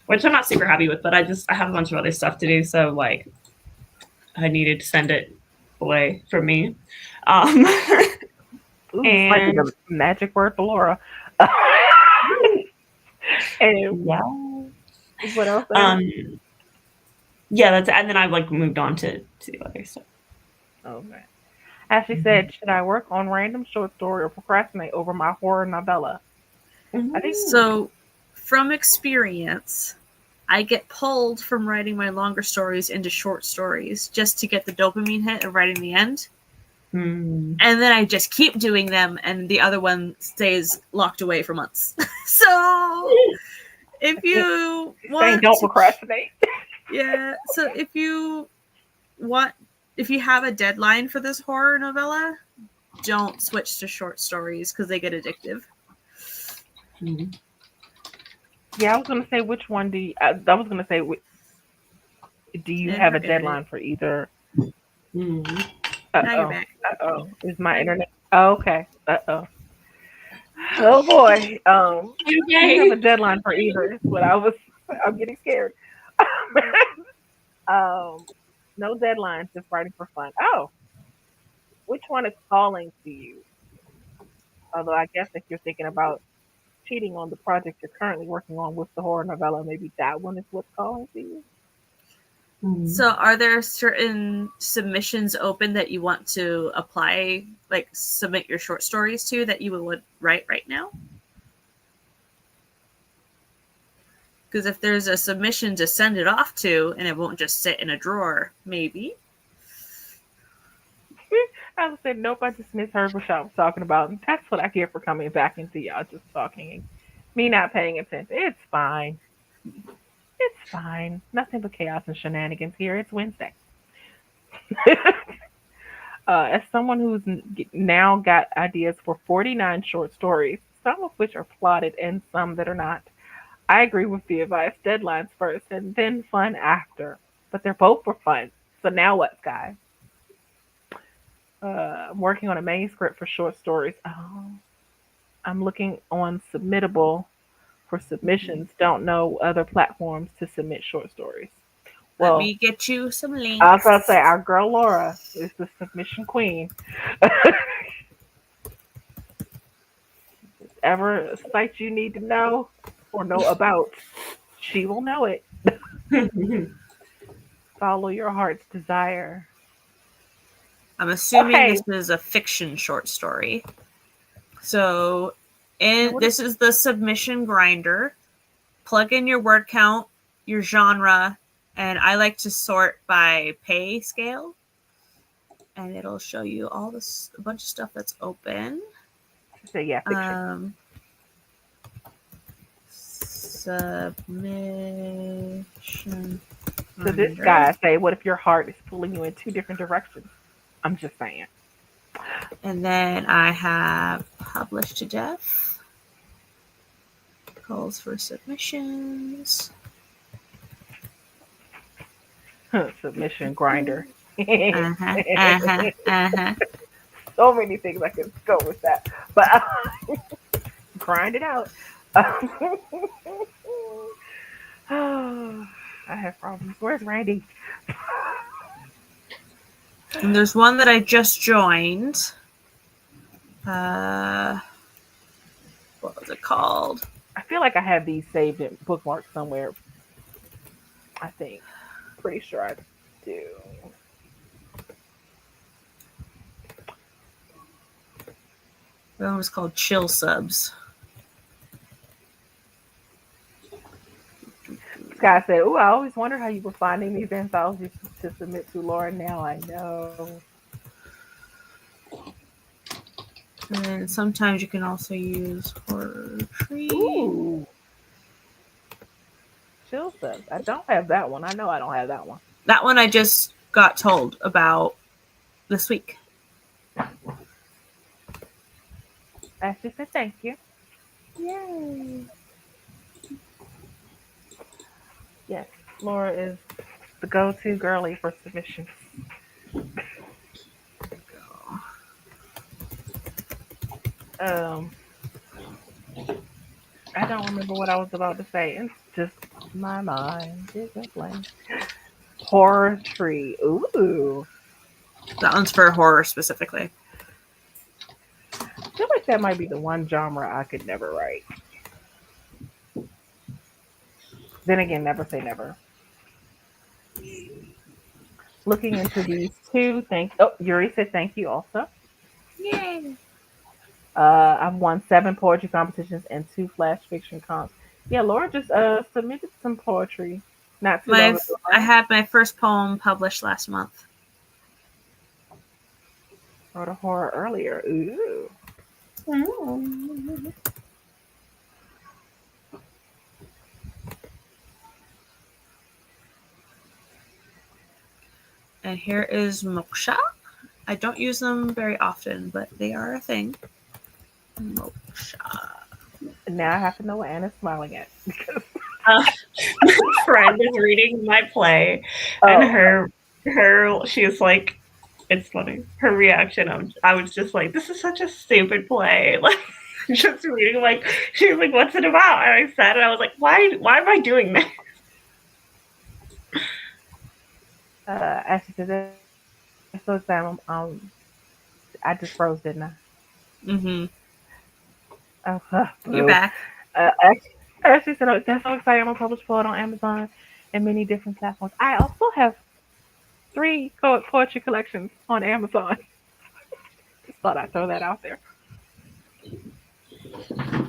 which I'm not super happy with, but I have a bunch of other stuff to do, so like I needed to send it away from me. Ooh, and like a magic word for Laura. And yeah. What else? Yeah, that's, and then I like moved on to the other stuff. Okay. Ashley said, should I work on random short story or procrastinate over my horror novella? I think so. From experience, I get pulled from writing my longer stories into short stories just to get the dopamine hit of writing the end. And then I just keep doing them, and the other one stays locked away for months. So if you want, don't procrastinate. Yeah. So if you have a deadline for this horror novella, don't switch to short stories because they get addictive. Yeah, I was gonna say which one do you? I was gonna say, do you have a deadline for either? Now you're back. Is my internet? Oh, okay. Oh boy. You have a deadline for either. Is what I'm getting scared. No deadlines, just writing for fun. Oh, which one is calling to you? Although I guess if you're thinking about cheating on the project you're currently working on with the horror novella, maybe that one is what's calling to you. So are there certain submissions open that you want to apply, like submit your short stories to, that you would write right now? Because if there's a submission to send it off to and it won't just sit in a drawer, maybe. I said, nope, I just misheard what y'all was talking about. And that's what I get for coming back into y'all just talking and me not paying attention. It's fine. It's fine. Nothing but chaos and shenanigans here. It's Wednesday. As someone who's now got ideas for 49 short stories, some of which are plotted and some that are not, I agree with the advice. Deadlines first and then fun after. But they're both for fun. So now what, Sky? I'm working on a manuscript for short stories. Oh, I'm looking on Submittable for submissions. Don't know other platforms to submit short stories. Well, let me get you some links. I was going to say, our girl Laura is the submission queen. Ever a site you need to know or know about, she will know it. Follow your heart's desire. I'm assuming this is a fiction short story. So this is the submission grinder. Plug in your word count, your genre, and I like to sort by pay scale. And it'll show you all this, a bunch of stuff that's open. So yeah, fiction. Submission. So this guy say, what if your heart is pulling you in two different directions? I'm just saying. And then I have Published to Death. Calls for submissions. Submission grinder. Uh-huh. So many things I can go with that. But grind it out. I have problems. Where's Randy? And there's one that I just joined. What was it called? I feel like I have these saved in bookmarks somewhere. I think. Pretty sure I do. That one was called Chill Subs. Scott said, "Ooh, I always wonder how you were finding these anthologies to submit to Laura. Now I know." And sometimes you can also use poetry. Ooh. Chill Subs. I don't have that one. I know I don't have that one. That one I just got told about this week. Esther said thank you. Yay. Yes, Laura is the go-to girly for submissions. I don't remember what I was about to say. It's just my mind isn't blank. Horror tree. Ooh. That one's for horror specifically. I feel like that might be the one genre I could never write. Then again, never say never. Looking into these two, Yuri said thank you also. Yay. I've won 7 poetry competitions and 2 flash fiction comps. Yeah, Laura just submitted some poetry. Not too long ago. I had my first poem published last month. Wrote a horror earlier. Ooh. And here is Moksha. I don't use them very often, but they are a thing. Moksha. Now I have to know what Anna's smiling at. My friend is reading my play, and she's like, it's funny. Her reaction, I was just like, this is such a stupid play. Like, just reading, like, she was like, what's it about? And I said it, I was like, why am I doing this? Ashley says, "That's so excited. I just froze, didn't I?" Mm-hmm. Oh, You're boo. back. Ashley said, "Oh, that's so exciting. I'm a published poet on Amazon and many different platforms. I also have 3 poetry collections on Amazon." Just thought I'd throw that out there.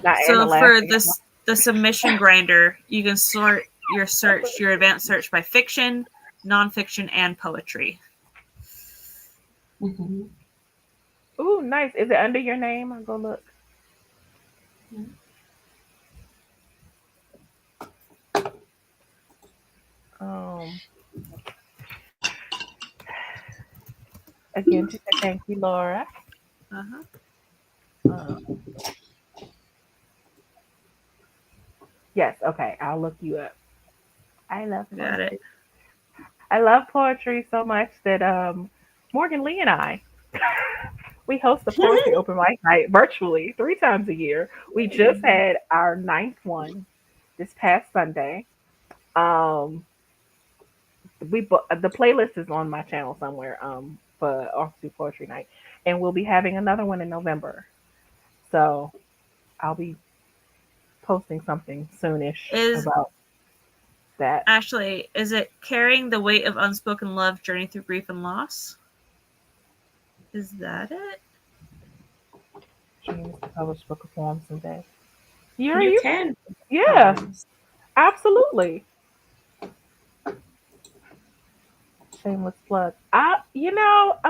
Not Anna So for laughing. this the submission grinder, you can sort your advanced search by fiction, nonfiction, and poetry. Mm-hmm. Ooh, nice. Is it under your name? I'll go look. Um, Again, she said, "Thank you, Laura." Uh-huh. Uh, yes, okay. I'll look you up. I love Got it. poetry. I love poetry so much that Morgan Lee and I we host a poetry open mic night virtually 3 times a year. We just had our 9th one this past Sunday. Um, the playlist is on my channel somewhere. For Office Poetry Night, and we'll be having another one in November. So I'll be posting something soonish Is about that. Ashley, is it Carrying the Weight of Unspoken Love, Journey Through Grief and Loss? Is that it? Dreams to publish book of poems someday. You can. Yeah, absolutely. Shameless plug. I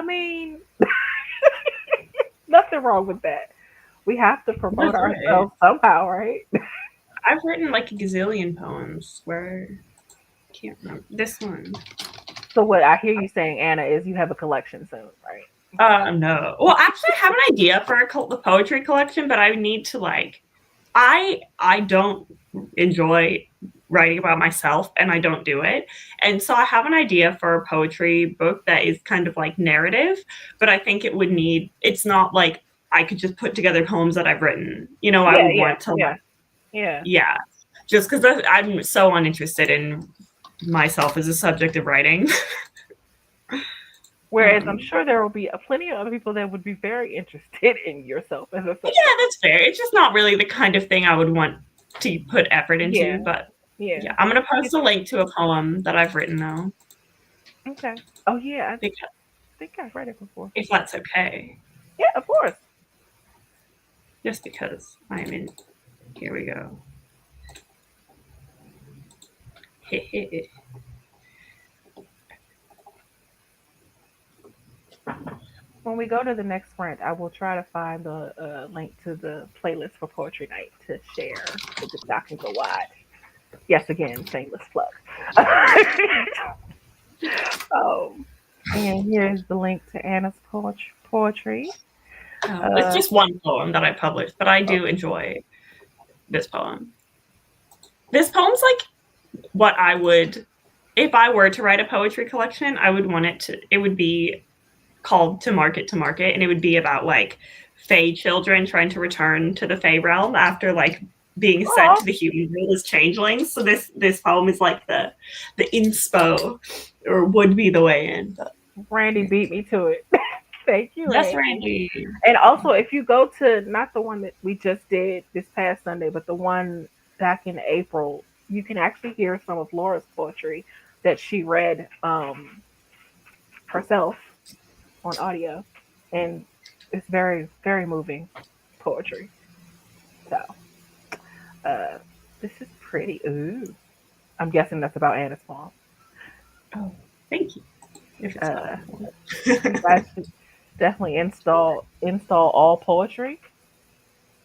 mean, nothing wrong with that. We have to promote That's right. ourselves somehow, right? I've written like a gazillion poems. Where I can't remember this one. So what I hear you saying, Anna, is you have a collection soon, right? No. Well, actually, I have an idea for the poetry collection, but I need to like. I don't enjoy writing about myself, and I don't do it. And so I have an idea for a poetry book that is kind of like narrative, but I think it would need. It's not like I could just put together poems that I've written. I would want to. Yeah. Yeah. Just because I'm so uninterested in myself as a subject of writing. Whereas I'm sure there will be plenty of other people that would be very interested in yourself as a subject. Yeah, that's fair. It's just not really the kind of thing I would want to put effort into. Yeah. But Yeah. I'm gonna post a link to a poem that I've written though. Okay. Oh yeah, I Because, think I've read it before. if that's okay. Yeah, of course. Just because I'm in. Here we go. When we go to the next sprint, I will try to find the link to the playlist for Poetry Night to share so that y'all can go watch. Yes, again, shameless plug. And here's the link to Anna's poetry. It's just one poem that I published, but I do enjoy this poem. This poem's like what I would, if I were to write a poetry collection, I would want it would be called To Market, and it would be about like Fae children trying to return to the Fae realm after like being sent to the human world as changelings. So this poem is like the inspo, or would be the way in. But Randy beat me to it. Thank you, yes, Randy. Randy. And also, if you go to not the one that we just did this past Sunday, but the one back in April, you can actually hear some of Laura's poetry that she read herself on audio, and it's very, very moving poetry. So, this is pretty. Ooh, I'm guessing that's about Anna's poem. Oh, thank you. If it's You guys should definitely install all poetry.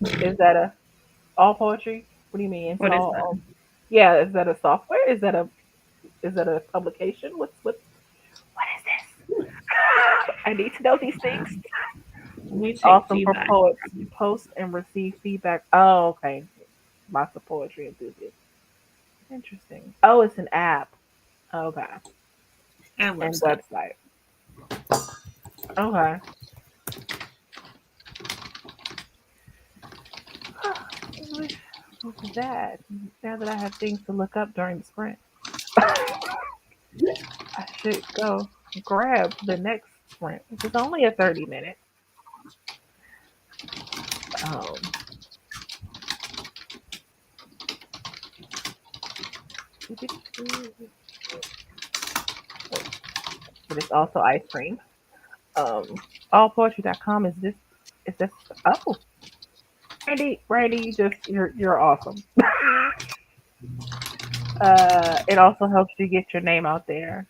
Is that a all poetry? What do you mean install? What is that? Yeah, is that a software? Is that a publication? What is this? I need to know these things. Awesome for poets. Post and receive feedback. Oh, okay. Lots of poetry enthusiasts. Interesting. Oh, it's an app. Okay. And website. Okay. What was that? Now that I have things to look up during the sprint. I should go grab the next sprint, which is only a 30-minute. But it's also ice cream. Allpoetry.com is this oh Randy, you're awesome. It also helps you get your name out there.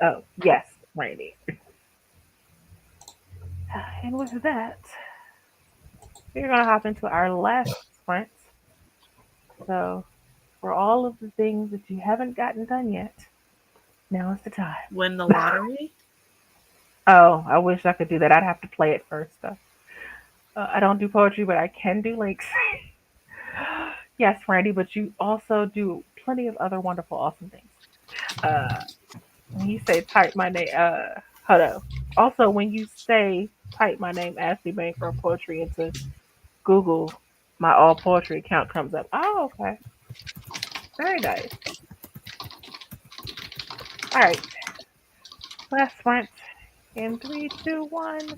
Oh, yes, Randy. And with that, we're gonna hop into our last sprint. So for all of the things that you haven't gotten done yet, now is the time. Win the lottery? Oh, I wish I could do that. I'd have to play it first though. I don't do poetry, but I can do links. Yes, Randy, but you also do plenty of other wonderful, awesome things. Uh, when you say type my name, hold on. Also, when you say type my name, Ashley Banker Poetry into Google, my all poetry account comes up. Oh, okay. Very nice. All right. Last sprint in 3, 2, 1, go!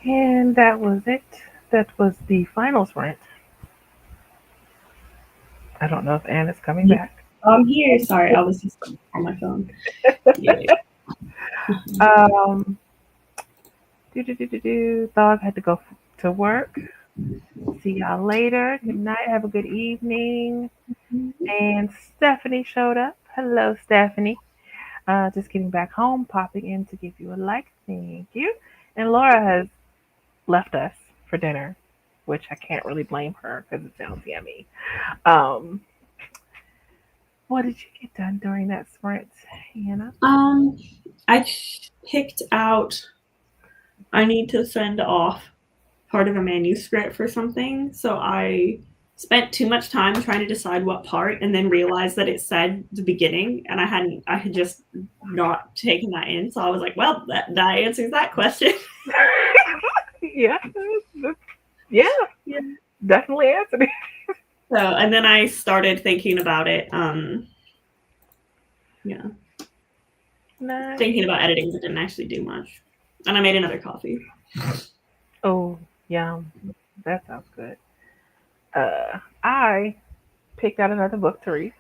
And that was it. That was the final sprint. I don't know if Anna's coming back. I'm here. Sorry, I was just on my phone. Yeah. Dog had to go to work. See y'all later. Good night. Have a good evening. And Stephanie showed up. Hello, Stephanie. Just getting back home, popping in to give you a like. Thank you. And Laura has left us for dinner, which I can't really blame her because it sounds yummy. What did you get done during that sprint, Hannah? I picked out. I need to send off part of a manuscript for something, so I spent too much time trying to decide what part, and then realized that it said the beginning, and I had just not taken that in. So I was like, well, that answers that question. yeah, definitely answered it. So, and then I started thinking about it. Nice. Thinking about editing, but didn't actually do much. And I made another coffee. Oh, yum. That sounds good. I picked out another book to read,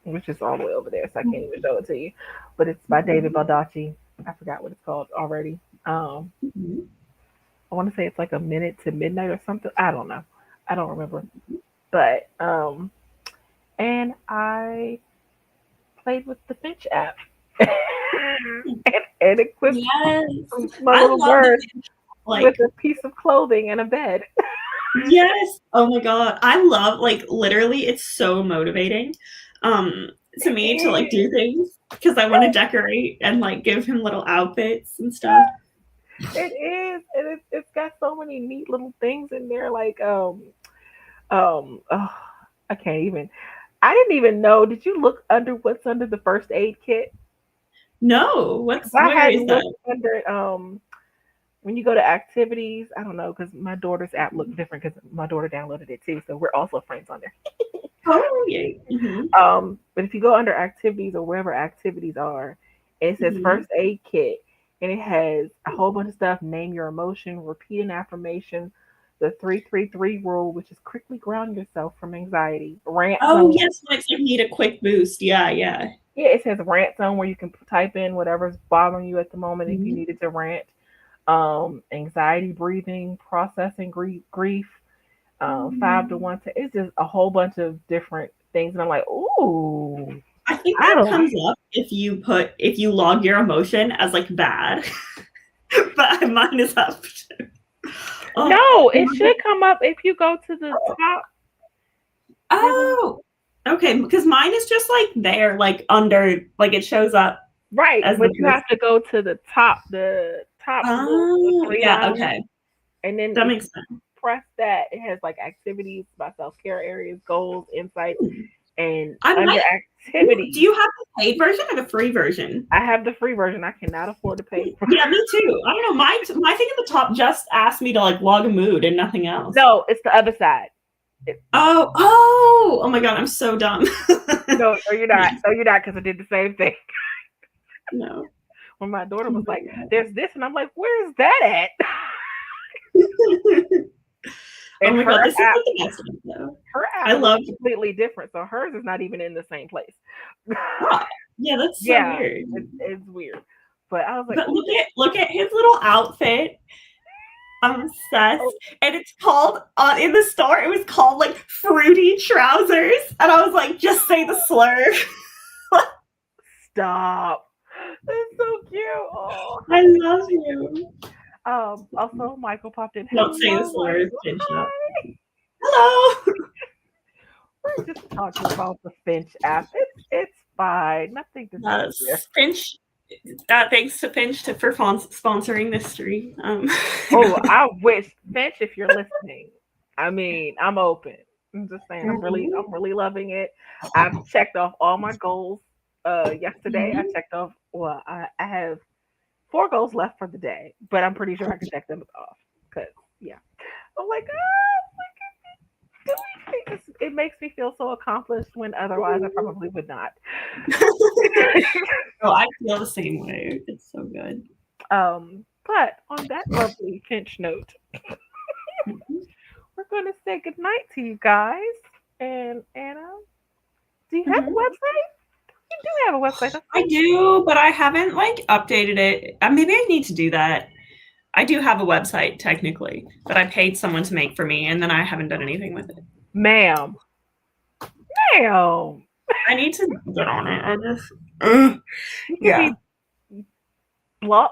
which is all the way over there, so I can't even show it to you. But it's by David Baldacci. I forgot what it's called already. I want to say it's like A Minute to Midnight or something. I don't know. I don't remember. But and I played with the Finch app and equipped my little bird with a piece of clothing and a bed. Yes. Oh my god. I love, like, literally it's so motivating to me to like do things because I want to decorate and like give him little outfits and stuff. It is, and it's got so many neat little things in there. Like I can't even. I didn't even know. Did you look under what's under the first aid kit? No. Where is that? Under when you go to activities, I don't know because my daughter's app looked different because my daughter downloaded it too, so we're also friends on there. Oh yeah. Mm-hmm. But if you go under activities or wherever activities are, it says first aid kit, and it has a whole bunch of stuff. Name your emotion, repeat an affirmation, the 3-3-3 rule, which is quickly ground yourself from anxiety. Rant zone. Yes, like you need a quick boost. Yeah. Yeah, it says rant zone where you can type in whatever's bothering you at the moment if you needed to rant. Anxiety breathing, processing grief, 5 to 1. It's just a whole bunch of different things, and I'm like, ooh. I think that comes up if you log your emotion as like bad, but mine is up too. No, it should come up if you go to the top. Oh, okay, because mine is just like there, like under, like it shows up. Right, but you have to go to the top. The top. Yeah, okay. And then that makes sense. Press that. It has like activities, my self-care areas, goals, insights, and activities. Do you have the paid version or the free version? I have the free version. I cannot afford to pay for. Yeah, me too. I don't know. My thing at the top just asked me to like log a mood and nothing else. No, it's the other side. Oh my god, I'm so dumb. No, you're not. No, you're not, because I did the same thing. No. When my daughter was like, "There's this," and I'm like, "Where's that at?" Oh my god, this is the best one, though. Her app is completely different, so hers is not even in the same place. Yeah, that's so weird. It's weird, but I was like, but look at his little outfit. I'm obsessed, and it's called in the store. It was called like fruity trousers, and I was like, just say the slur. Stop. That's so cute. Oh, I love you. Also, Michael popped in. Don't say the slurs. Hello. We're just talking about the Finch app. It's fine. Nothing to say. Finch. Thanks to Finch for sponsoring this stream. I wish, Finch, if you're listening. I mean, I'm open. I'm just saying, I'm really loving it. I've checked off all my goals. Yesterday I checked off. Well, I have 4 goals left for the day, but I'm pretty sure I can check them off. Cause I'm like, it makes me feel so accomplished when otherwise I probably would not. I feel the same way. It's so good. But on that lovely Finch note, we're going to say goodnight to you guys. And Anna, do you have a website? You do have a website. I do, but I haven't like updated it. Maybe I need to do that. I do have a website technically that I paid someone to make for me, and then I haven't done anything with it. Ma'am. I need to get on it. I just blog.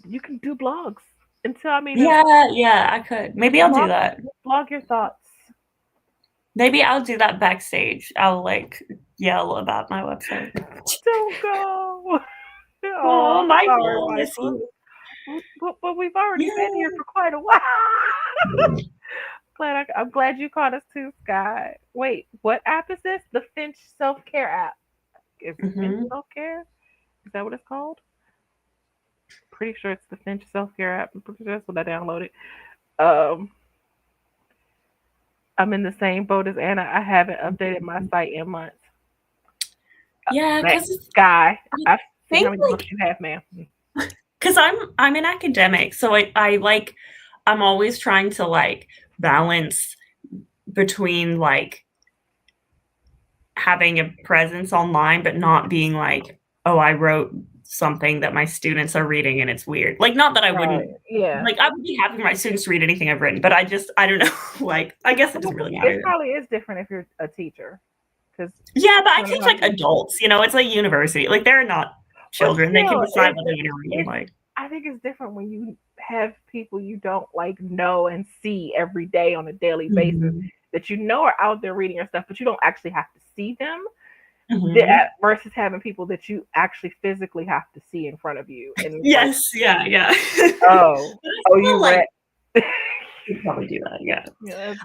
You can do blogs. Until I could. Maybe I'll do that. Blog your thoughts. Maybe I'll do that backstage. I'll like yell about my website. Don't go. Oh, Michael. But we've already been here for quite a while. I'm glad you caught us too, Sky. Wait, what app is this? The Finch self-care app. Is it Finch self-care? Is that what it's called? Pretty sure it's the Finch self-care app. I'm pretty sure that's what I downloaded. I'm in the same boat as Anna. I haven't updated my site in months. Yeah, because Sky, I think how many books you have, ma'am. Because I'm an academic, so I'm always trying to like balance between like having a presence online, but not being like, oh, I wrote something that my students are reading and it's weird. Like, not that I wouldn't, like I would be happy for my students to read anything I've written, but I don't know. Like, I guess it doesn't really matter. It probably is different if you're a teacher. Yeah, but I teach like adults, it's like university. Like, they're not children. They can decide what they're doing. Like, I think it's different when you have people you don't like know and see every day on a daily basis that are out there reading your stuff, but you don't actually have to see them. Versus having people that you actually physically have to see in front of you. And yeah. You read. You probably do that, yeah.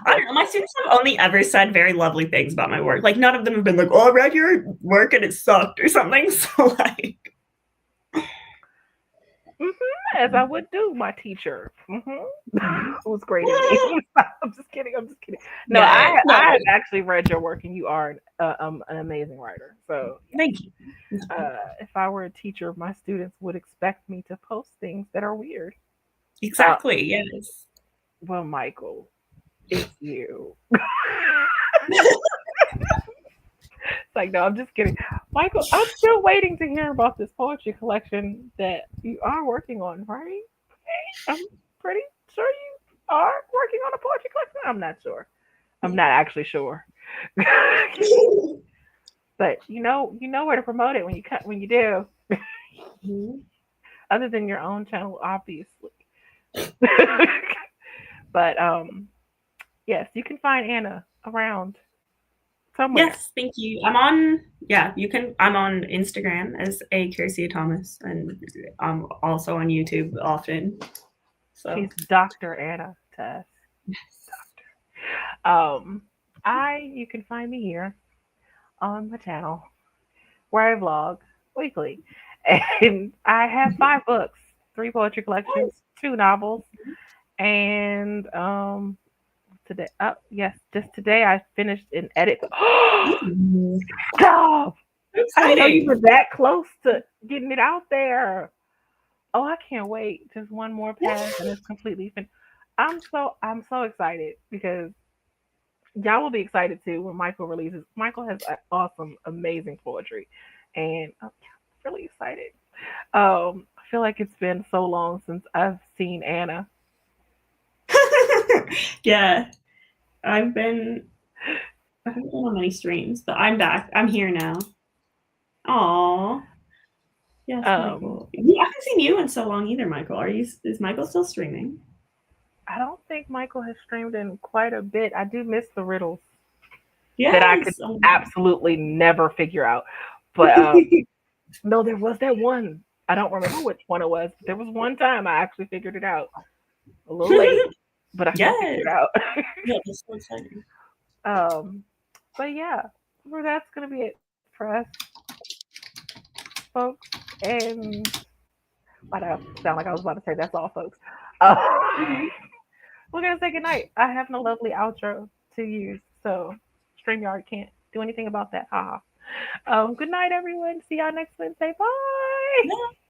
I don't know. My students have only ever said very lovely things about my work. Like, none of them have been like, "Oh, I read your work and it sucked" or something. So, like, as I would do, my teacher, who's great at me. I'm just kidding. No, I have actually read your work, and you are an amazing writer. So, thank you. If I were a teacher, my students would expect me to post things that are weird. Exactly. Yes. Well, Michael, it's you. Like, no, I'm just kidding. Michael, I'm still waiting to hear about this poetry collection that you are working on, right? I'm pretty sure you are working on a poetry collection. I'm not sure. I'm not actually sure. But you know where to promote it when you do. Other than your own channel, obviously. But yes, you can find Anna around somewhere. Yes, thank you. I'm on Instagram as Kiersey Thomas, and I'm also on YouTube often. So she's Dr. Anna to us. Yes. Doctor. You can find me here on my channel where I vlog weekly. And I have 5 books, 3 poetry collections, 2 novels, and just today I finished an edit. Stop! I didn't know you were that close to getting it out there. Oh, I can't wait. Just one more pass and it's completely finished. I'm so excited because y'all will be excited too when Michael releases. Michael has awesome, amazing poetry, and I'm really excited. I feel like it's been so long since I've seen Anna. Yeah, I haven't been on many streams, but I'm back. I'm here now. Aww. Yes, Michael. I haven't seen you in so long either, Michael. Is Michael still streaming? I don't think Michael has streamed in quite a bit. I do miss the riddles that I could absolutely never figure out. But no, there was that one. I don't remember which one it was. There was one time I actually figured it out. A little late, but I figured it out. Yeah, that's so exciting. But yeah, that's gonna be it for us, folks. And why did I sound like I was about to say that's all, folks? We're gonna say goodnight. I have no lovely outro to use, so StreamYard can't do anything about that. Haha. Good night, everyone. See y'all next Wednesday. Bye.